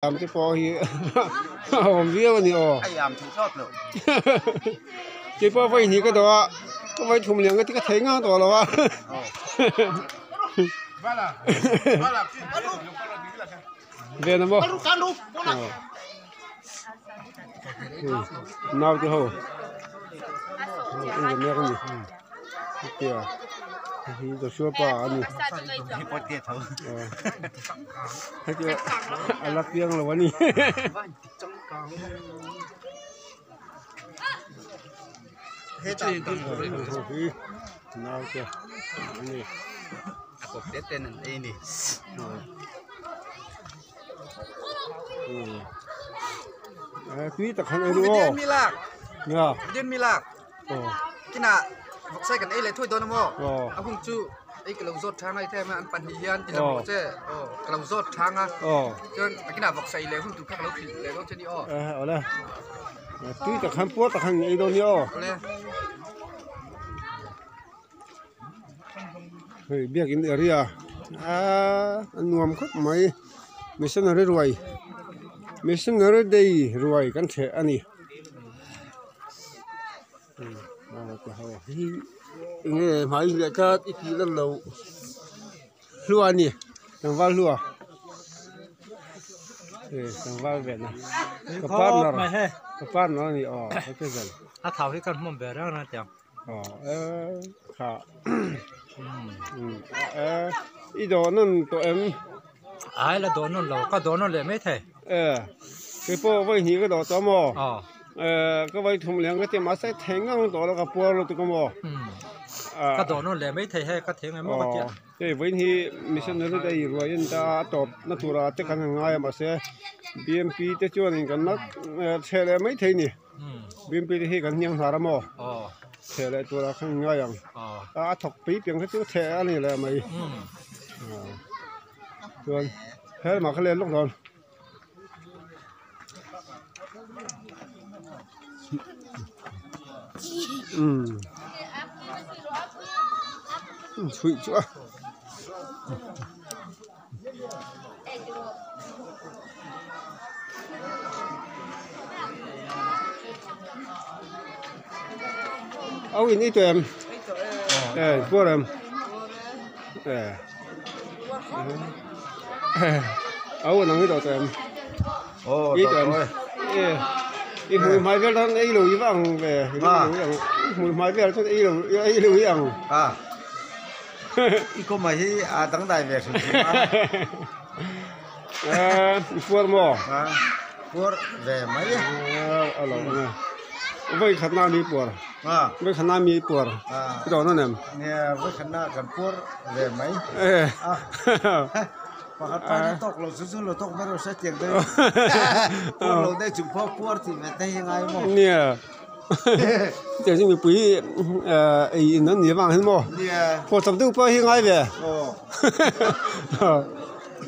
làm cái po hi hòm vía cái nhiều ai làm thành sót rồi cái po vậy thì cái đó có vậy thùng liền cái thấy ngon to rồi về nó bao nào chứ hổ cái gì kìa thì tôi xua pa anh hay chưa anh lắc tiếng là vậy hết chuyện nào chưa anh cột tết tên là đây nè quý tật hành đúng không? Dân Milak, cái nào học sai cái này lại thôi tôi nằm không? Ông không chú, cái lòng rốt trang này thế mà anh pan hiền thì làm một chứ, cái lòng rốt trang à, cho cái nào học sai lại không chú khác lâu thì lại lâu trên đi ở đây, quý tật hành phố tật hành ấy đâu nhỉ? Hey, biết cái gì à? Anh nuông khóc mấy, mấy sinh ở rồi. Mesin ở đây rồi kan thể anh ấy nghe máy người ta ít lần lâu lúa anh ấy thằng vào lúa thằng vào về nè cái pan nó này cái gì thảo thì cần một bể đó nó chẳng khá ít đó nó tụi em ai là đó nó lâu cái đó nó lại mấy thế cái po vậy thì cái đó tao mò cái vậy thùng liền cái tiền mà sẽ thành ngang đó là cái po rồi tụi con mò cái đó nó lại mấy thế hay cái thế này mà cái cái vậy thì mình ở đây rồi chúng ta tập nó thua ra tất cả ngay mà sẽ BMP thế cho nên cái nó xe lại mấy thế nhỉ BMP thì cái nhang thara mò xe lại thua ra không ngay rằng thọc phí tiền cái chỗ xe này là mày rồi thế mà cái lên lúc rồi sweet chưa áo in ít em qua em áo nó ít em ít em ít mùi mai về thân ấy lùi vàng về mùi mai về thân ấy lùi vàng ít có mấy tăng đại về sự phur mò phur về mấy vậy khăn nào mi phur vậy khăn nào mi phur cái đó nó nè nè với khăn nào cần phur về mấy và các bạn tóc lột xuống lột tóc bắt đầu sẽ tiền đấy lột đây chụp phur thì người taยังไง mà nè giờ chúng mình quý ấy nó nhiều vàng hơn mò phur sắmตู้baoยังไง về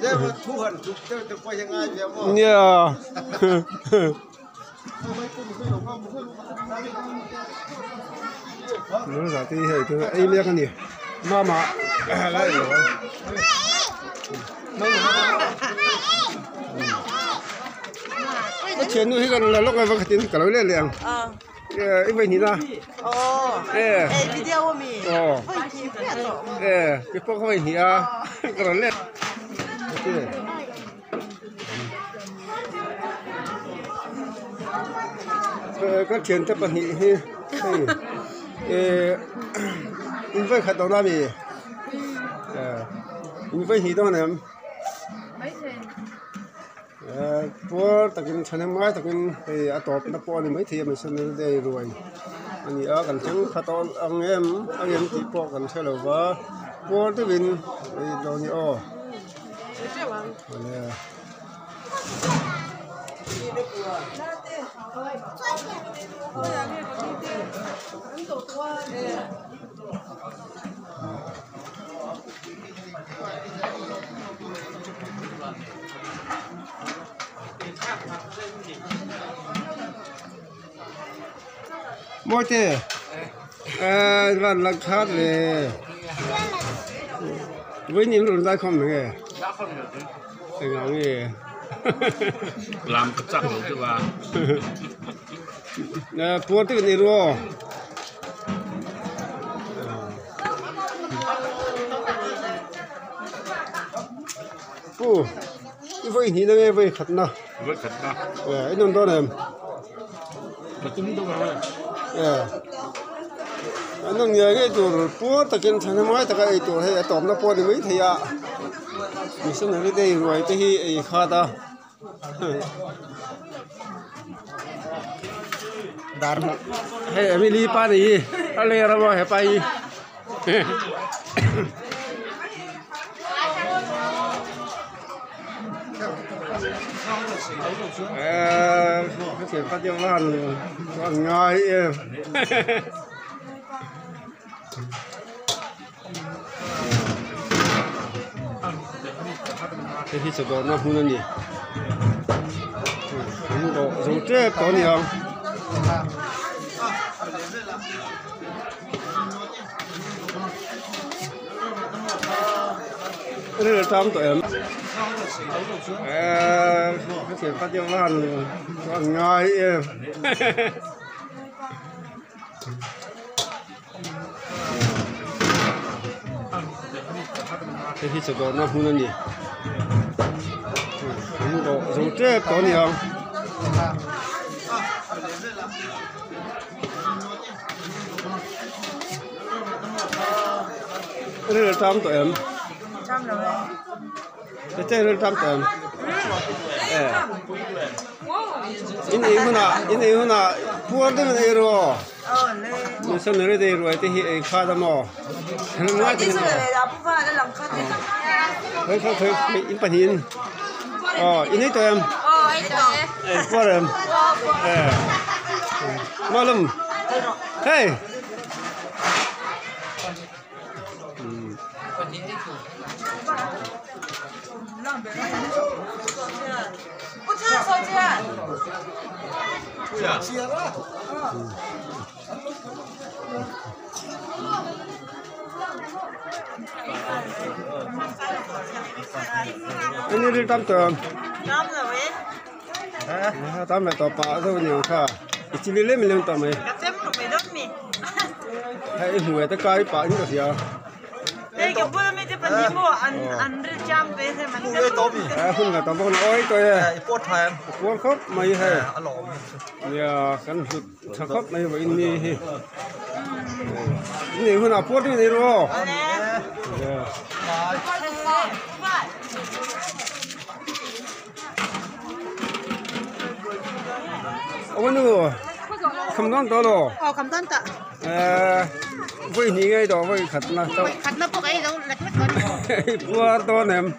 giờ mà thu hận chụp từ baoยังไง về mò nè nó ra thì hệ tôi ấy biết cái gì mà lại rồi cái chuyện nó hiện là lúc này vẫn cái tiền cả lối lên liền cái vậy nhỉ ta video mi cái phong vậy nhỉ cả lối lên cái chuyện tập bản nhỉ in vậy khát đâu nào mi in vậy nhỉ đâu nè po takin chanang mai takin atop na po ni mai thi mai san de ruai ani a kan chang khatol angem ti po kan chalowa po te win do ni o mỗi thế lần lần khác về với những lần ra không nghe thì ngóng nghe làm cái chắc rồi chứ bà nè bùa tới này rồi ô cái vây nhỉ đây vây khát na với thật đó cái nón đó này mà chúng tôi rồi anh nông nhớ cái chỗ bùa tất nhiên thằng nó nói tất cái chỗ hay tóm nó bùa thì mấy thì à mình xem này đây rồi tới khi khát ta dar hay Emily pa đi ale ra mà hay pa đi cái chuyện phát triển còn ngay cái gì sẽ đó nó không nên gì không có dùng chết đó nhiều đây là trăm tuổi em cái chuyện phát triển còn ngay cái gì sẽ đó nó không nên gì không có dùng chết đó nhiều đây là trăm tuổi em cái là trăm tuổi em ini huna puan tu ni ro ni san ni de ro te hi kha da mo na ti khơi in pan hin ini to em puan em malum hey ini di tam tuh, tam itu apa tu ni kah? Icilile milen tam ni. Hai huwe tu kai pak ni tu ya. Không là tao muốn oi tôi buôn khóc mày hay ya kan sạc khóc mày vậy ni ni hôm nào buôn đi rồi ông nữa không đoán đó rồi không đoán ta với những cái đó với khát na tao khát na có cái đâu lật lật qua to nem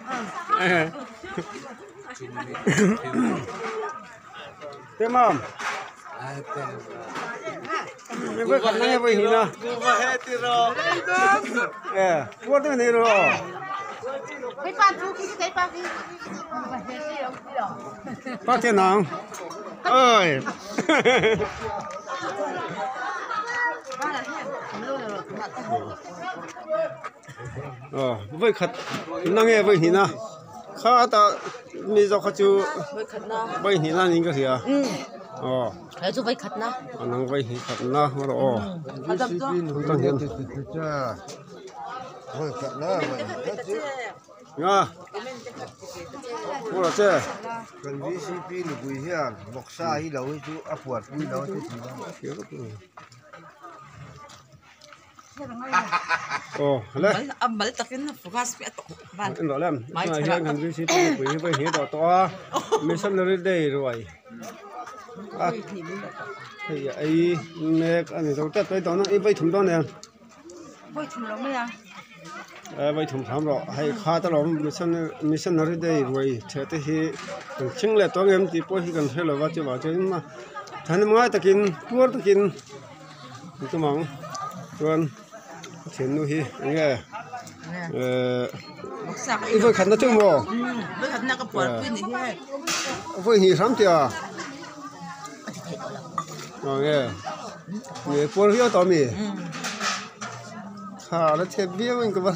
thế mà mình với khát na với hình na qua tới này rồi cái pan chú cái pan bác thiên nào ơi với khát năng nghe với hình na khá ta mi cho khát chú với hình na những cái gì à cái chú với khát na năng với hình khát na rồi tăng hiện với khát na nga 뭐라 쟤 cần VCP là bùi hiền mọc xa hi đâu chú áp quạt bùi đâu chứ lấy âm balik takin na fugas pi ato ban đó làm mà hiện hành VCP bùi với hiện đó to missionary day rồi thì ấy nè anh ấy đâu chắc tới đó nó với thùng đó nè với thùng đó mấy à với thùng thảm rồi hay khá ta làm missionary day rồi thế thì chính là tôi em thì bố thì cần phải là vào chứ mà thằng mai ta kinh tuốt ta kinh tôi mong tuần chuyện nuôi nghe với khăn nó chung rồi với khăn nó có bọt với này với gì sắm chưa nghe nghe bố hiểu tao mi khá là thiệt biết mình có bao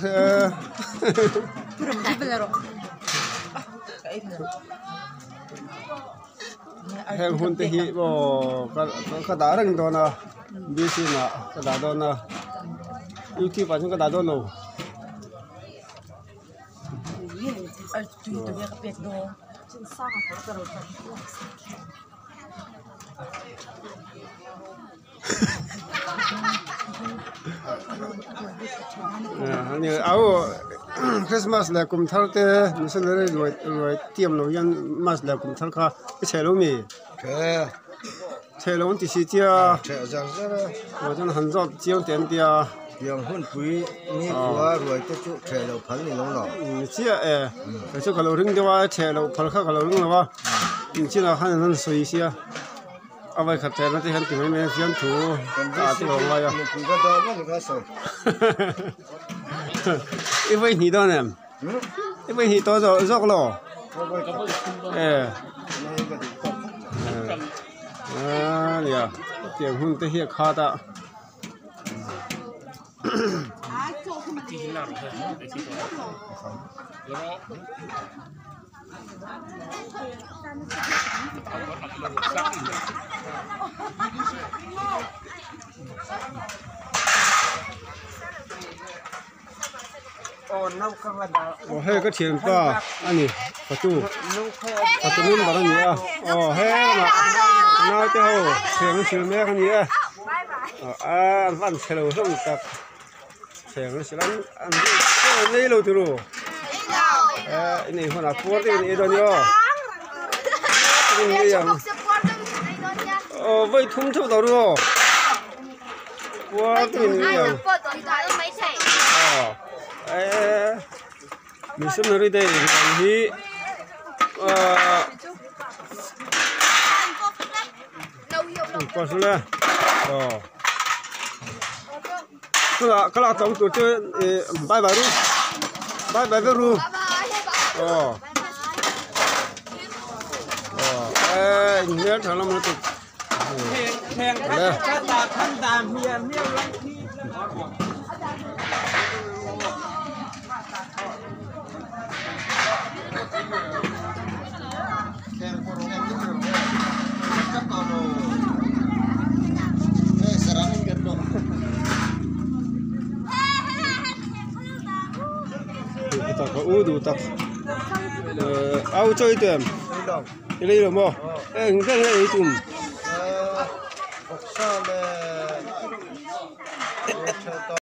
heng hun te hi bo ka da rang do na bc na ka da do na youtube pa ka da do noนี่เอาคริสต์มาสแล้วกุมทัลเต้มิสันเลยรวยเตรียมเรายันมาสแล้วกุมทัลค่ะไปเชลมีเชลงที่สิเจีย我真很早讲点点养混ปุ๋ยนี่ตัวรวยจะจุเฉลพันนี่น้องเจียแต่ช่วงเราเรื่องเดียวว่าเชลพัลค่ะเราเรื่องแล้วว่าจริงๆเราหันนั้นสวยเสียเอาไว้ขัดแทนนั่นที่เห็นถึงไม่เสียนถูตาที่เราไว้อะปุ๋ยก็ได้บ้างก็สวย因为你的呢因为你多少肉了你呀结婚这些卡的我还有个甜瓜，啊你，发猪嫩把它你啊，哦嘿嘛，那最后甜是咩个你啊？啊，饭吃了上的，甜是咱俺这内楼的喽，你看那锅的你多牛，这样，喂通透到喽，锅的你样，mình xem nơi đây thì qua xuống đây cái là tổng tổ chức bye bye luôn bye luôn nhớ thằng làm nó tụtแข่งท่านตามเมียรักที่tak udu tak au chơi tuyển cái đây là mò cái này ấy tùm